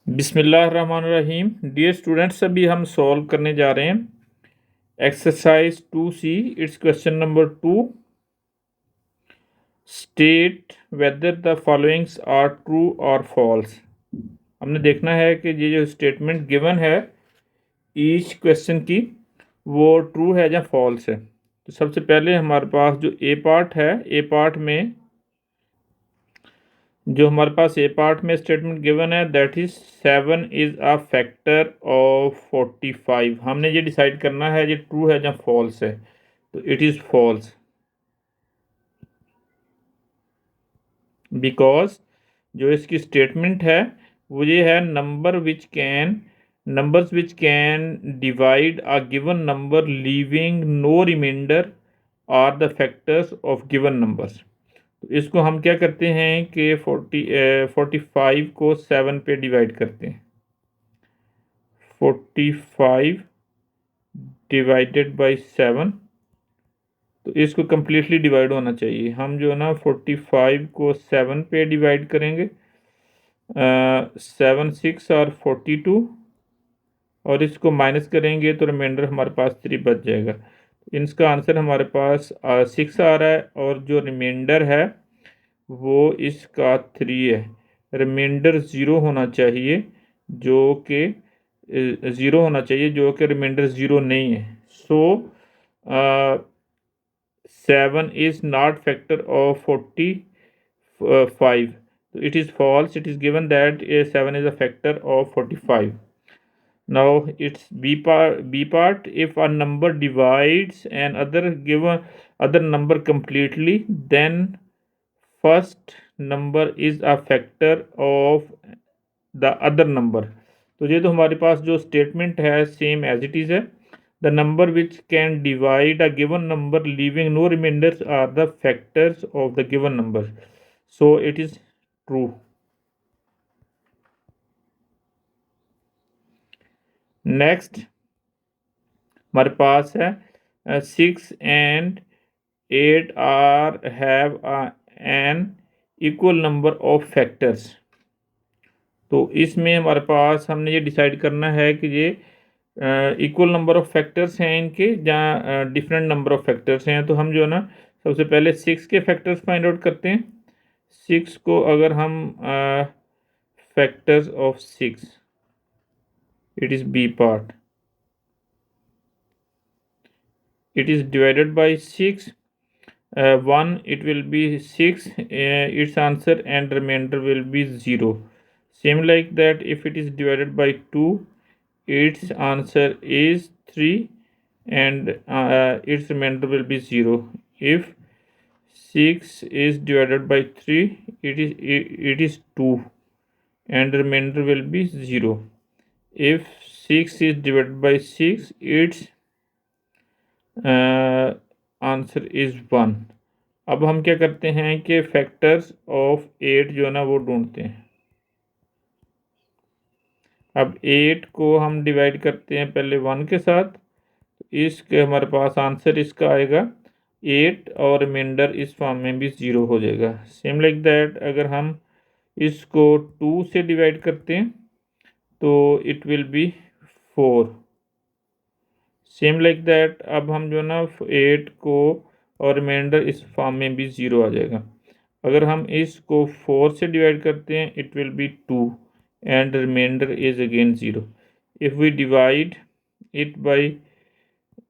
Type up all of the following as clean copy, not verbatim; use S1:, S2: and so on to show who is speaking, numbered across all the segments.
S1: बिस्मिल्लाहिर्रहमानिर्रहीम। Dear students, अभी हम सॉल्व करने जा रहे हैं exercise 2C। It's question number 2। State whether the followings are true और फॉल्स। हमने देखना है कि ये जो स्टेटमेंट गिवन है ईच क्वेश्चन की वो ट्रू है या फॉल्स है। तो सबसे पहले हमारे पास जो ए पार्ट है, ए पार्ट में जो हमारे पास ए पार्ट में स्टेटमेंट गिवन है that is 7 is a factor of 45। हमने ये डिसाइड करना है ये ट्रू है या फॉल्स है। तो इट इज फॉल्स बिकॉज जो इसकी स्टेटमेंट है वो ये है numbers which can divide a given number leaving no remainder are the factors of given numbers. तो इसको हम क्या करते हैं कि 45 को 7 पे डिवाइड करते हैं। 45 डिवाइडेड बाई 7, तो इसको कम्प्लीटली डिवाइड होना चाहिए। हम जो है ना 45 को 7 पे डिवाइड करेंगे, 7 6 और 42, और इसको माइनस करेंगे तो रिमाइंडर हमारे पास 3 बच जाएगा। इसका आंसर हमारे पास 6 आ रहा है और जो रिमाइंडर है वो इसका 3 है। रिमाइंडर ज़ीरो होना चाहिए जो कि रिमाइंडर ज़ीरो नहीं है। सो 7 is not factor of 45. So it is false. It is given that 7 is a factor of 45. Now it's B part. If a number divides an other number completely, then first number is a factor of the other number. तो ये तो हमारे पास जो statement है same as it is है। The number which can divide a given number leaving no remainders are the factors of the given number. So it is true. Next हमारे पास है 6 and 8 are have an equal number of factors. तो इसमें हमारे पास हमने ये decide करना है कि ये इक्वल नंबर ऑफ फैक्टर्स हैं इनके, जहाँ डिफरेंट नंबर ऑफ फैक्टर्स हैं। तो हम जो है ना सबसे पहले 6 के फैक्टर्स फाइंड आउट करते हैं। 6 को अगर हम factors of 6, it is B part, it is divided by 6, 1 it will be 6 its answer and remainder will be 0. Same like that, if it is divided by 2, its answer is 3 and its remainder will be 0. If 6 is divided by 3, it is 2 and remainder will be 0. If 6 is divided by 6, its answer is 1। अब हम क्या करते हैं कि factors of 8 जो है ना वो ढूंढते हैं। अब 8 को हम डिवाइड करते हैं पहले 1 के साथ, तो इसके हमारे पास आंसर इसका आएगा 8 और रिमाइंडर इस फॉर्म में भी 0 हो जाएगा। सेम लाइक दैट अगर हम इसको 2 से डिवाइड करते हैं तो it will B 4। Same like that अब हम जो ना 8 को और रिमाइंडर इस फॉर्म में भी 0 आ जाएगा। अगर हम इसको 4 से डिवाइड करते हैं it will be 2 and remainder is again 0। If we divide it by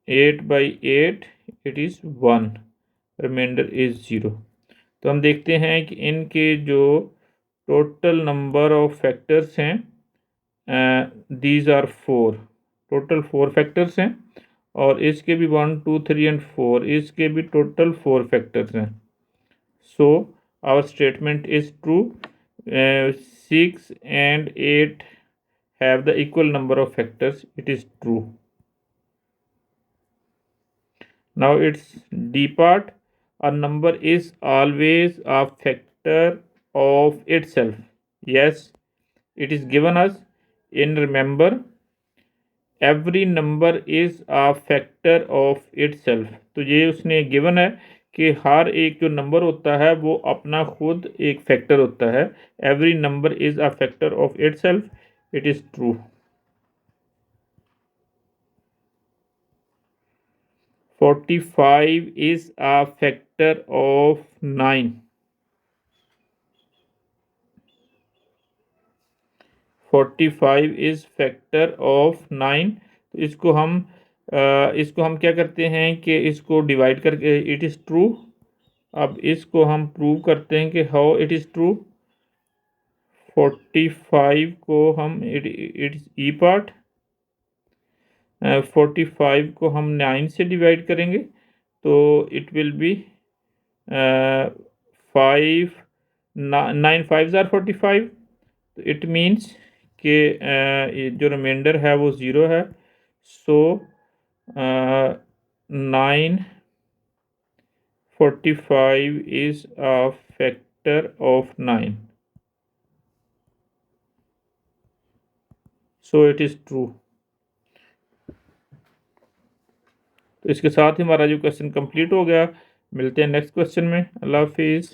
S1: 8 it is 1, remainder is 0। तो हम देखते हैं कि इनके जो टोटल नंबर ऑफ फैक्टर्स हैं दीज आर 4, टोटल 4 फैक्टर्स हैं, और इसके भी 1 2 3 एंड 4, इसके भी टोटल 4 फैक्टर्स हैं। So our statement is true. 6 and 8 have the equal number of factors. It is true. Now it's D part. A number is always a factor of itself. Yes, it is given us in remember every number is a factor of it self. तो ये उसने given है कि हर एक जो number होता है वो अपना खुद एक फैक्टर होता है। Every number is a factor of it self. It is true. 45 is a factor of 9। 45 is factor of 9। तो इसको हम क्या करते हैं कि इसको डिवाइड करके इट इज़ ट्रू। अब इसको हम प्रूव करते हैं कि हाउ इट इज़ ट्रू। 45 को हम इट्स ई पार्ट, 45 को हम 9 से डिवाइड करेंगे तो इट विल बी 5 9 5 ज़ार 45। तो इट मीन्स कि जो रिमाइंडर है वो ज़ीरो है। सो 945 is a factor of 9। So it is true. तो इसके साथ ही हमारा जो क्वेश्चन कंप्लीट हो गया। मिलते हैं नेक्स्ट क्वेश्चन में। अल्लाह हाफिज़।